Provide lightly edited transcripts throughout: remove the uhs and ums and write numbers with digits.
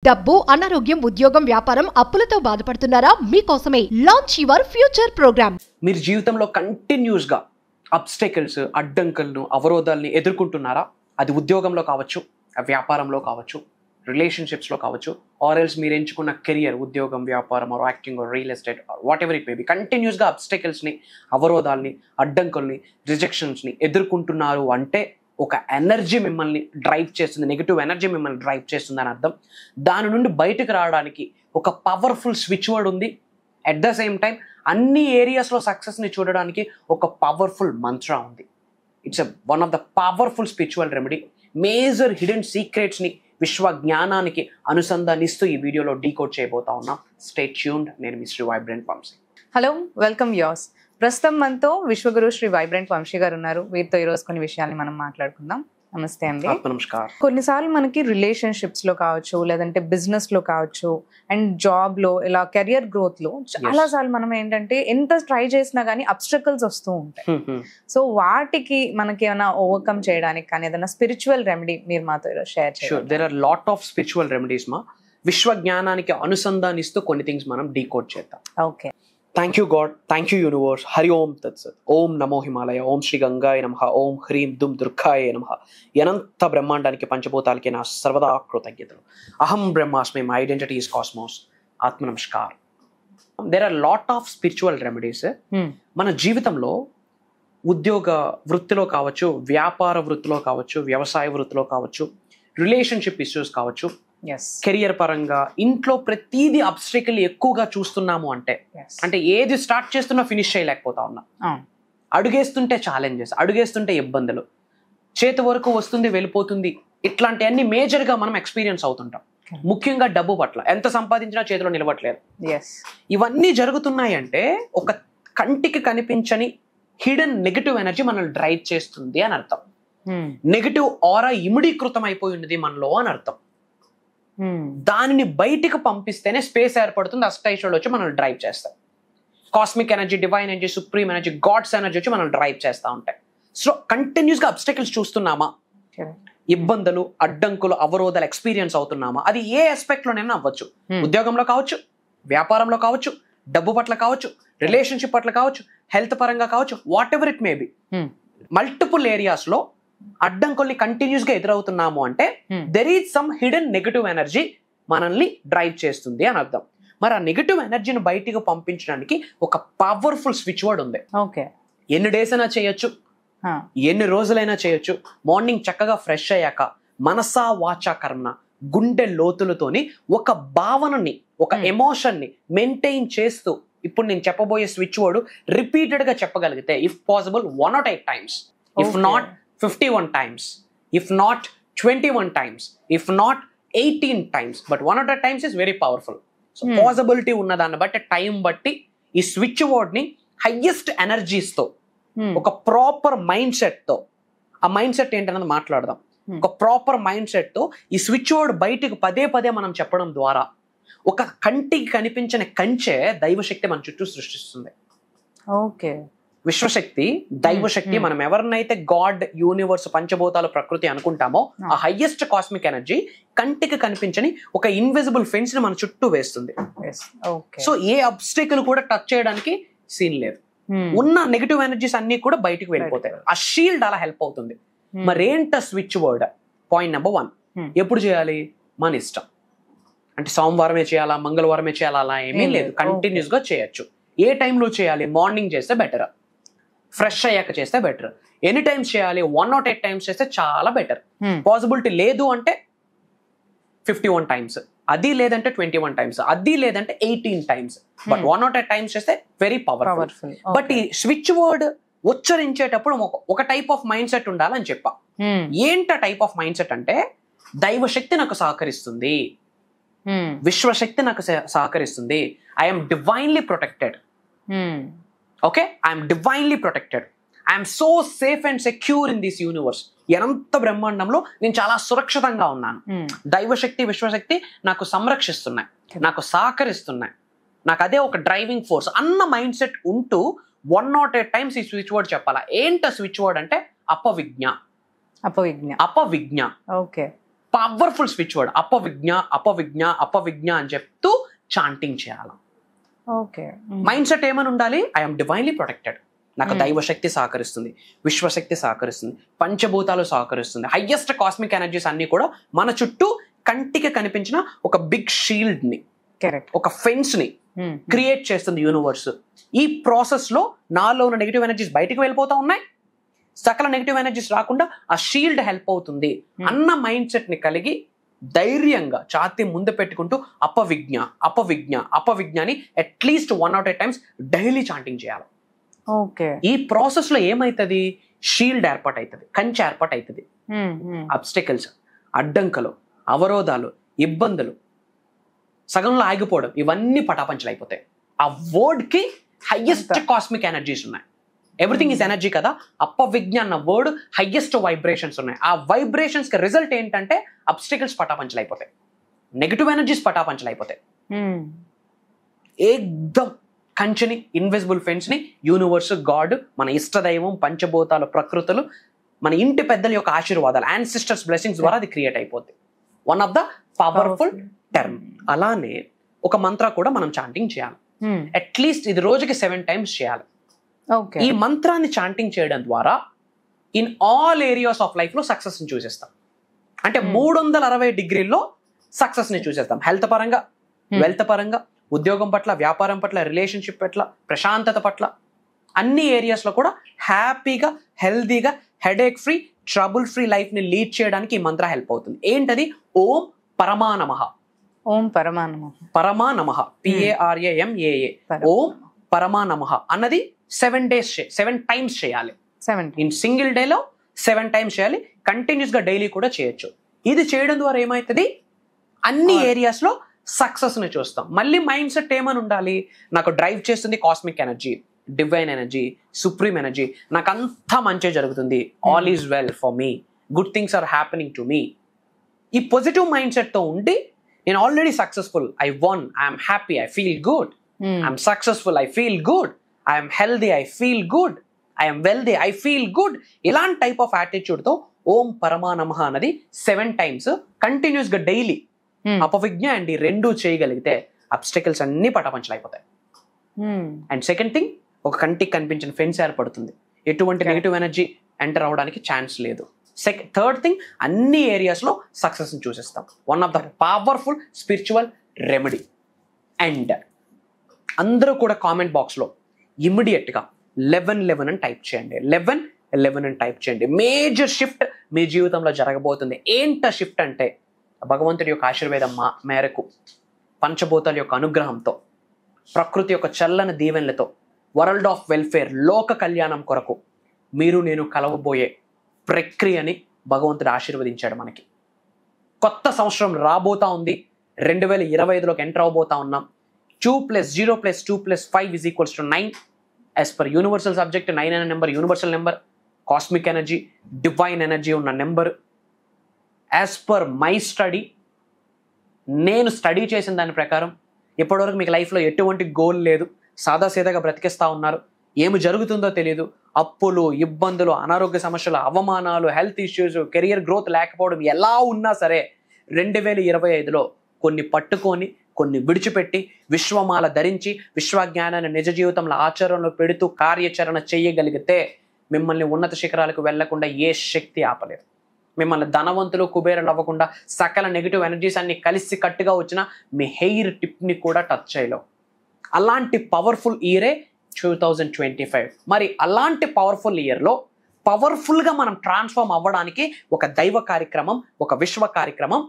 డబ్బు, అనారోగ్యం, ఉద్యోగం, వ్యాపారం, అప్పులతో బాధపడుతున్నారా? మీకోసమే లాంచ్ యువర్ ఫ్యూచర్ ప్రోగ్రామ్. మీరు జీవితంలో కంటిన్యూస్గా అబ్స్టెకల్స్, అడ్డంకులను, అవరోధాలని ఎదుర్కొంటున్నారా? అది ఉద్యోగంలో కావచ్చు, వ్యాపారంలో కావచ్చు, రిలేషన్షిప్స్లో కావచ్చు, ఆర్ ఎల్స్ మీరు ఎంచుకున్న కెరియర్, ఉద్యోగం, వ్యాపారం, or acting, or real estate, whatever it may be, కంటిన్యూస్గా అబ్స్టెకల్స్ని, అవరోధాలని, అడ్డంకుల్ని, రిజెక్షన్స్ని ఎదుర్కొంటున్నారు అంటే ఒక ఎనర్జీ మిమ్మల్ని డ్రైవ్ చేస్తుంది, నెగిటివ్ ఎనర్జీ మిమ్మల్ని డ్రైవ్ చేస్తుంది అని అర్థం. దాని నుండి బయటకు రావడానికి ఒక పవర్ఫుల్ స్విచ్ వర్డ్ ఉంది. అట్ ద సేమ్ టైం అన్ని ఏరియాస్లో సక్సెస్ని చూడడానికి ఒక పవర్ఫుల్ మంత్ర ఉంది. It's one of the powerful spiritual remedy. Major hidden సీక్రెట్స్ని విశ్వ జ్ఞానానికి అనుసంధానిస్తూ ఈ వీడియోలో డీకోడ్ చేయబోతా ఉన్నాం. Stay tuned. నేను మీ Sri vibrant Vamsi. Hello, welcome viewers. ప్రస్తుతం మనతో విశ్వగురు శ్రీ వైబ్రెంట్ వంశీ గారు ఉన్నారు. వీరితో ఈరోజు కొన్ని విషయాల్ని మనం మాట్లాడుకుందాం. నమస్తే అండి. నమస్కారం. కొన్నిసార్లు మనకి రిలేషన్షిప్స్ లో కావచ్చు, లేదంటే బిజినెస్ లో కావచ్చు, అండ్ జాబ్ లో, ఇలా కెరియర్ గ్రోత్ లో చాలా సార్లు మనం ఏంటంటే ఎంత ట్రై చేసినా గానీ అబ్స్ట్రకల్స్ వస్తూ ఉంటాయి. సో వాటికి మనకి ఏమైనా ఓవర్కమ్ చేయడానికి కానీ ఏదైనా స్పిరిచువల్ రెమెడీ మీరు మాతో షేర్ చేయండి. There are lot of spiritual remedies మా. విశ్వ జ్ఞానానికి అనుసంధానిస్తూ కొన్ని థింగ్స్ మనం డీకోడ్ చేద్దాం. Okay. Thank you God, thank you universe. Hari ఓం తత్సత్. ఓం నమో హిమాలయ, ఓం శ్రీ గంగాయ నమః, ఓం హ్రీం దుమ్ దుర్గాయ నమః. అనంత బ్రహ్మాండానికి, పంచభూతాలకి నా సర్వదా కృతజ్ఞతలు. అహం బ్రహ్మాస్మి, మై ఐడెంటిటీ ఈస్ కాస్మోస్. ఆత్మ నమస్కార్. There are lot of spiritual remedies. మన జీవితంలో ఉద్యోగ వృత్తిలో కావచ్చు, వ్యాపార వృత్తిలో కావచ్చు, వ్యవసాయ వృత్తిలో కావచ్చు, రిలేషన్షిప్ ఇష్యూస్ కావచ్చు, కెరియర్ పరంగా, ఇంట్లో ప్రతిదీ అబ్స్ట్రికల్ ఎక్కువగా చూస్తున్నాము అంటే ఏది స్టార్ట్ చేస్తున్నా ఫినిష్ చేయలేకపోతా ఉన్నా. అడుగేస్తుంటే ఛాలెంజెస్, అడుగేస్తుంటే ఇబ్బందులు, చేతి వరకు వస్తుంది వెళ్ళిపోతుంది, ఇట్లాంటివన్నీ మేజర్గా మనం ఎక్స్పీరియన్స్ అవుతుంటాం. ముఖ్యంగా డబ్బు పట్ల ఎంత సంపాదించినా చేతిలో నిలవట్లేదు. ఇవన్నీ జరుగుతున్నాయి అంటే ఒక కంటికి కనిపించని హిడెన్ నెగిటివ్ ఎనర్జీ మనల్ని డ్రైవ్ చేస్తుంది అని అర్థం. నెగిటివ్ ఆరా ఇమిడీకృతం అయిపోయి ఉన్నది మనలో అని అర్థం. దానిని బయటికి పంపిస్తేనే స్పేస్ ఏర్పడుతుంది. అష్టైశ్వర్యాలు వచ్చి మనల్ని డ్రైవ్ చేస్తాయి. Cosmic energy, divine energy, supreme energy, god's energy వచ్చి మనల్ని డ్రైవ్ చేస్తూ ఉంటాయి. సో కంటిన్యూస్గా అబ్స్టెకల్స్ చూస్తున్నామా, ఇబ్బందులు, అడ్డంకులు, అవరోధాలు ఎక్స్పీరియన్స్ అవుతున్నామా, అది ఏ ఆస్పెక్ట్లోనైనా అవ్వచ్చు. ఉద్యోగంలో కావచ్చు, వ్యాపారంలో కావచ్చు, డబ్బు పట్ల కావచ్చు, రిలేషన్షిప్ పట్ల కావచ్చు, హెల్త్ పరంగా కావచ్చు, what ever it may B. Multiple ఏరియాస్లో అడ్డంకుల్ని కంటిన్యూస్ గా ఎదురవుతున్నాము అంటే there is some hidden negative energy మనల్ని డ్రైవ్ చేస్తుంది అని అర్థం. మరి ఆ నెగటివ్ ఎనర్జీని బయటికి పంపించడానికి ఒక పవర్ఫుల్ స్విచ్ వర్డ్ ఉంది. ఎన్ని డేస్ అయినా చేయొచ్చు, ఎన్ని రోజులైనా చేయొచ్చు. మార్నింగ్ చక్కగా ఫ్రెష్ అయ్యాక మనసా వాచా కర్మన, గుండె లోతులతోని ఒక భావనని, ఒక ఎమోషన్ని మెయింటైన్ చేస్తూ ఇప్పుడు నేను చెప్పబోయే స్విచ్ వర్డ్ రిపీటెడ్ గా చెప్పగలిగితే, if possible 108 times, if not 51 times, if not 21 times, if not 18 times, but 108 times is very powerful. So possibility ఉన్నదాన్ని బట్టి, టైం బట్టి ఈ స్విచ్ వర్డ్ ని హైయెస్ట్ ఎనర్జీస్ తో, ఒక ప్రాపర్ మైండ్ సెట్ తో, ఆ మైండ్ సెట్ ఏంటన్నది మాట్లాడదాం. ఒక ప్రాపర్ మైండ్ సెట్ తో ఈ స్విచ్ వర్డ్ బయటకు పదే పదే మనం చెప్పడం ద్వారా ఒక కంటికి కనిపించిన కంచె దైవశక్తి మన చుట్టూ సృష్టిస్తుంది. ఓకే. విశ్వశక్తి, దైవశక్తి, మనం ఎవరినైతే గాడ్, యూనివర్స్, పంచభూతాలు, ప్రకృతి అనుకుంటామో ఆ హైయెస్ట్ కాస్మిక్ ఎనర్జీ కంటికి కనిపించని ఒక ఇన్విజిబుల్ ఫెన్స్ ని మన చుట్టూ వేస్తుంది. సో ఏ అబ్స్టెకల్ కూడా టచ్ చేయడానికి సీన్ లేదు. ఉన్న నెగిటివ్ ఎనర్జీస్ అన్ని కూడా బయటకు వెళ్ళిపోతాయి. ఆ షీల్డ్ అలా హెల్ప్ అవుతుంది. మరేంట స్విచ్ వర్డ్? పాయింట్ నెంబర్ 1, ఎప్పుడు చేయాలి? మన ఇష్టం. అంటే సోమవారమే చేయాలా, మంగళవారమే చేయాలా, అలా ఏమీ లేదు. కంటిన్యూస్ గా చేయొచ్చు. ఏ టైంలో చేయాలి? మార్నింగ్ చేస్తే బెటర్, ఫ్రెష్ అయ్యాక చేస్తే బెటర్. ఎనీ టైమ్స్ చేయాలి? 108 times చేస్తే చాలా బెటర్. పాసిబిలిటీ లేదు అంటే 51 times, అది లేదంటే 21 times, అది లేదంటే 18 times, బట్ 108 times చేస్తే వెరీ పవర్ఫుల్. బట్ ఈ స్విచ్ వర్డ్ ఉచ్చరించేటప్పుడు ఒక టైప్ ఆఫ్ మైండ్ సెట్ ఉండాలని చెప్పా. ఏంట టైప్ ఆఫ్ మైండ్ సెట్ అంటే, దైవశక్తి నాకు సహకరిస్తుంది, విశ్వశక్తి నాకు సహకరిస్తుంది, I'm divinely protected. Okay, I am divinely protected. I am so safe and secure in this universe. అనంత బ్రహ్మాండంలో నేను చాలా సురక్షితంగా ఉన్నాను. దైవశక్తి, విశ్వశక్తి నాకు సంరక్షిస్తున్నాయి, నాకు సహకరిస్తున్నాయి, నాకు అదే ఒక డ్రైవింగ్ ఫోర్స్ అన్న మైండ్ సెట్ ఉంటూ 108 times ఈ స్విచ్ వర్డ్ చెప్పాలా. ఏంట స్విచ్ వర్డ్ అంటే అపవిజ్ఞ. అపవిజ్ఞ. అపవిజ్ఞ. ఓకే. పవర్ఫుల్ స్విచ్ వర్డ్ అపవిజ్ఞ అపవిజ్ఞ అపవిజ్ఞ అని చెప్తూ చాంటింగ్ చేయాలి. ఓకే. మైండ్ సెట్ ఏమని ఉండాలి? ఐఎమ్ డివైన్లీ ప్రొటెక్టెడ్, నాకు దైవశక్తి సహకరిస్తుంది, విశ్వశక్తి సహకరిస్తుంది, పంచభూతాలు సహకరిస్తుంది, హైయెస్ట్ కాస్మిక్ ఎనర్జీస్ అన్ని కూడా మన చుట్టూ కంటికి కనిపించిన ఒక బిగ్ షీల్డ్ ని, కరెక్ట్, ఒక ఫెన్స్ ని క్రియేట్ చేస్తుంది యూనివర్స్. ఈ ప్రాసెస్ లో నాలో ఉన్న నెగిటివ్ ఎనర్జీస్ బయటకు వెళ్ళిపోతా ఉన్నాయి, సకల నెగిటివ్ ఎనర్జీస్ రాకుండా ఆ షీల్డ్ హెల్ప్ అవుతుంది అన్న మైండ్ సెట్ ని కలిగి ధైర్యంగా ఛాతీ ముందు పెట్టుకుంటూ అపవిజ్ఞ అపవిజ్ఞ అపవిజ్ఞాని అట్లీస్ట్ 108 times డైలీ చాంటింగ్ చేయాలి. ఓకే. ఈ ప్రాసెస్ లో ఏమైతుంది? షీల్డ్ ఏర్పాటు అవుతుంది, కంచె ఏర్పాటు అవుతుంది. అబ్స్టికల్స్, అడ్డంకలు, అవరోధాలు, ఇబ్బందులు, సగంలో ఆగిపోవడం, ఇవన్నీ పటాపంచలు అయిపోతాయి. ఆ వర్డ్ కి హైయెస్ట్ కాస్మిక్ ఎనర్జీస్ ఉన్నాయి. ఎవ్రీథింగ్ ఈజ్ ఎనర్జీ కదా. అపవిజ్ఞ అన్న వర్డ్ హైయెస్ట్ వైబ్రేషన్స్ ఉన్నాయి. ఆ వైబ్రేషన్స్ కి రిజల్ట్ ఏంటంటే అబ్స్టికల్స్ పటాపంచలు అయిపోతాయి, నెగిటివ్ ఎనర్జీస్ పటాపంచలు అయిపోతాయి. ఏకదం కంచెని, ఇన్విజిబుల్ ఫెన్స్ ని యూనివర్స్, గాడ్, మన ఇష్టదైవం, పంచభూతాలు, ప్రకృతులు, మన ఇంటి పెద్దల యొక్క ఆశీర్వాదాలు, యాన్సిస్టర్స్ బ్లెస్సింగ్స్ ద్వారా అది క్రియేట్ అయిపోద్ది. One of the powerful term. అలానే ఒక మంత్ర కూడా మనం చాంటింగ్ చేయాలి. అట్లీస్ట్ ఇది రోజుకి 7 times చేయాలి. ఈ మంత్రాన్ని చాంటింగ్ చేయడం ద్వారా in all areas of life లో సక్సెస్ ని చూసేస్తాం. అంటే 360 degrees సక్సెస్ ని చూసేస్తాం. హెల్త్ పరంగా, వెల్త్ పరంగా, ఉద్యోగం పట్ల, వ్యాపారం పట్ల, రిలేషన్షిప్ పట్ల, ప్రశాంతత పట్ల, అన్ని ఏరియాస్ లో కూడా హ్యాపీగా, హెల్దీగా, headache free, trouble free life ని లీడ్ చేయడానికి ఈ మంత్ర హెల్ప్ అవుతుంది. ఏంటది? ఓం పరమానమః. ఓం పరమానమః. పరమానమః, PARAMAA. ఓం పరమానమః అన్నది 7 days 7 times చేయాలి. ఇన్ సింగిల్ డేలో 7 times చేయాలి. కంటిన్యూస్ గా డైలీ కూడా చేయొచ్చు. ఇది చేయడం ద్వారా ఏమవుతుంది? అన్ని ఏరియాస్ లో సక్సెస్ ని చూస్తాం. మళ్ళీ మైండ్ సెట్ ఏమని ఉండాలి? నాకు డ్రైవ్ చేస్తుంది cosmic energy, divine energy, supreme energy, నాకు అంతా మంచి జరుగుతుంది, all is well for me, good things are happening to me. ఈ పాజిటివ్ మైండ్ సెట్ తో ఉండి నేను already successful, I won, I'm happy, I feel good, I'm successful, I feel good, I'm healthy, I feel good, I'm wealthy, I feel good, ఇలాంటి type of attitude తో ఓం పరమానమః అన్నది 7 times continuous గా daily అపవిజ్ఞ and 2 చేయగలిగితే obstacles అన్ని పటపంచలు అయిపోతాయి. And second thing, ఒక కంటికి కనిపించిన ఫెన్స్ ఏర్పడుతుంది, ఎటువంటి నెగిటివ్ ఎనర్జీ ఎంటర్ అవడానికి ఛాన్స్ లేదు. థర్డ్ థింగ్, అన్ని ఏరియాస్ లో సక్సెస్ ని చూసేస్తాం. One of the powerful spiritual remedy. And అందరూ కూడా కామెంట్ బాక్స్ లో ఇమ్మీడియట్ గా 1111 అని టైప్ చేయండి. 1111 అని టైప్ చేయండి. మేజర్ షిఫ్ట్ మీ జీవితంలో జరగబోతుంది. ఏంట షిఫ్ట్ అంటే, భగవంతుడి యొక్క ఆశీర్వేదం మేరకు, పంచభూతాల యొక్క అనుగ్రహంతో, ప్రకృతి యొక్క చల్లని దీవెనలతో, వరల్డ్ ఆఫ్ వెల్ఫేర్, లోక కళ్యాణం కొరకు మీరు నేను కలవబోయే ప్రక్రియని భగవంతుడు ఆశీర్వదించాడు మనకి. కొత్త సంవత్సరం రాబోతా ఉంది. 2025లోకి ఎంటర్ అవబోతా ఉన్నాం. 2 + 0 + 2 + 5 = 9. యాజ్ పర్ యూనివర్సల్ సబ్జెక్ట్ 9 అనే number universal number, cosmic energy, divine energy ఉన్న number. As per my study, నేను స్టడీ చేసిన దాని ప్రకారం ఇప్పటివరకు మీకు లైఫ్లో ఎటువంటి గోల్ లేదు, సాదాసీదాగా బ్రతికిస్తూ ఉన్నారు, ఏమి జరుగుతుందో తెలియదు, అప్పులు, ఇబ్బందులు, అనారోగ్య సమస్యలు, అవమానాలు, హెల్త్ ఇష్యూస్, కెరియర్ గ్రోత్ లేకపోవడం ఎలా ఉన్నా సరే 2025లో కొన్ని పట్టుకొని, కొన్ని విడిచిపెట్టి, విశ్వమాల ధరించి, విశ్వజ్ఞానాన్ని నిజ జీవితంలో ఆచరణలో పెడుతూ కార్యాచరణ చేయగలిగితే మిమ్మల్ని ఉన్నత శిఖరాలకు వెళ్లకుండా ఏ శక్తి ఆపలేదు. మిమ్మల్ని ధనవంతులు, కుబేరులు అవ్వకుండా సకల నెగిటివ్ ఎనర్జీస్ అన్ని కలిసి కట్టుగా వచ్చిన మీ హెయిర్ టిప్ని కూడా టచ్ చేయలేవు. అలాంటి పవర్ఫుల్ ఇయరే 2025. మరి అలాంటి పవర్ఫుల్ ఇయర్లో పవర్ఫుల్గా మనం ట్రాన్స్ఫార్మ్ అవ్వడానికి ఒక దైవ కార్యక్రమం, ఒక విశ్వ కార్యక్రమం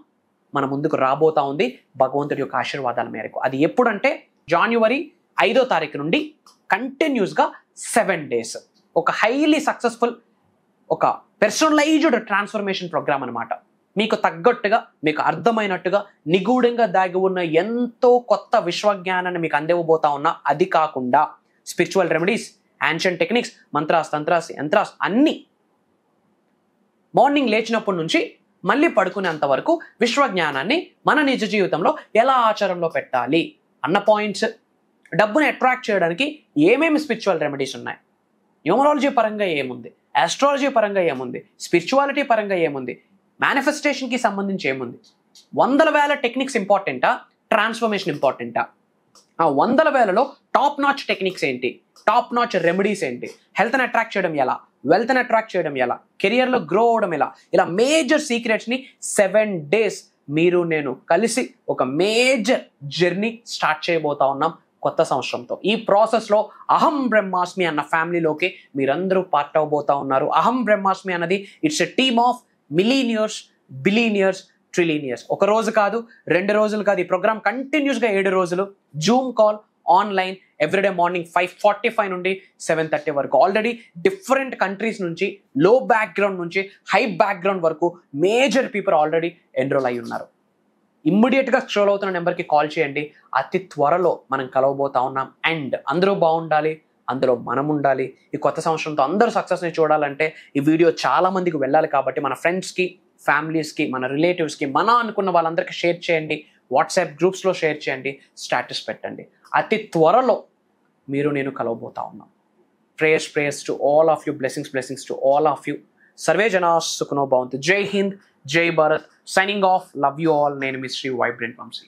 మన ముందుకు రాబోతా ఉంది భగవంతుడి యొక్క ఆశీర్వాదాల మేరకు. అది ఎప్పుడంటే January 5వ తారీఖు నుండి కంటిన్యూస్గా 7 days ఒక హైలీ సక్సెస్ఫుల్, ఒక పర్సనలైజ్డ్ ట్రాన్స్ఫర్మేషన్ ప్రోగ్రామ్ అనమాట. మీకు తగ్గట్టుగా, మీకు అర్థమైనట్టుగా, నిగూఢంగా దాగి ఉన్న ఎంతో కొత్త విశ్వజ్ఞానాన్ని మీకు అందివ్వబోతా ఉన్నా. అది కాకుండా spiritual remedies, ancient techniques, mantras, tantras, yantras అన్నీ మార్నింగ్ లేచినప్పటి నుంచి మళ్ళీ పడుకునేంత వరకు విశ్వజ్ఞానాన్ని మన నిజ జీవితంలో ఎలా ఆచరణలో పెట్టాలి అన్న పాయింట్స్, డబ్బుని అట్రాక్ట్ చేయడానికి ఏమేమి స్పిరిచువల్ రెమెడీస్ ఉన్నాయి, న్యూమరాలజీ పరంగా ఏముంది, ఆస్ట్రాలజీ పరంగా ఏముంది, స్పిరిచువాలిటీ పరంగా ఏముంది, మేనిఫెస్టేషన్కి సంబంధించి ఏముంది? 100,000 టెక్నిక్స్ ఇంపార్టెంటా, ట్రాన్స్ఫర్మేషన్ ఇంపార్టెంటా? ఆ 100,000లో టాప్ నాచ్ టెక్నిక్స్ ఏంటి, టాప్ నాచ్ రెమెడీస్ ఏంటి, హెల్త్ని అట్రాక్ట్ చేయడం ఎలా, వెల్త్ని అట్రాక్ట్ చేయడం ఎలా, కెరియర్లో గ్రో అవడం ఎలా, ఇలా మేజర్ సీక్రెట్స్ని 7 days మీరు నేను కలిసి ఒక మేజర్ జర్నీ స్టార్ట్ చేయబోతా ఉన్నాం కొత్త సంవత్సరంతో. ఈ ప్రాసెస్లో అహం బ్రహ్మాస్మి అన్న ఫ్యామిలీలోకి మీరందరూ పార్ట్ అవబోతా ఉన్నారు. అహం బ్రహ్మాస్మి అన్నది it's a team of millionaires, billionaires, trillionaires. ఒక రోజు కాదు, 2 రోజులు కాదు, ఈ ప్రోగ్రామ్ కంటిన్యూస్గా 7 రోజులు Zoom call online everyday morning 5:45 నుండి 7:30 వరకు. ఆల్రెడీ డిఫరెంట్ కంట్రీస్ నుంచి, లో బ్యాక్గ్రౌండ్ నుంచి హై బ్యాక్గ్రౌండ్ వరకు మేజర్ పీపుల్ ఆల్రెడీ ఎన్రోల్ అయి ఉన్నారు. ఇమ్మీడియట్గా స్క్రోల్ అవుతున్న నెంబర్కి కాల్ చేయండి. అతి త్వరలో మనం కలవబోతా ఉన్నాం. అండ్ అందరూ బాగుండాలి, అందులో మనం ఉండాలి. ఈ కొత్త సంవత్సరంతో అందరూ సక్సెస్ని చూడాలంటే ఈ వీడియో చాలా మందికి వెళ్ళాలి. కాబట్టి మన ఫ్రెండ్స్కి, ఫ్యామిలీస్కి, మన రిలేటివ్స్కి, మన అనుకున్న వాళ్ళందరికీ షేర్ చేయండి. వాట్సాప్ గ్రూప్స్లో షేర్ చేయండి, స్టేటస్ పెట్టండి. అతి త్వరలో మీరు నేను కలవబోతా ఉన్నాం. Prayers to all of you, blessings to all of you. Survey జనా సుఖనో భవంతు. జై హింద్, జై Bharat. Signing off. Love you all. నేను మీ శ్రీ వైబ్రెంట్ వంశీ.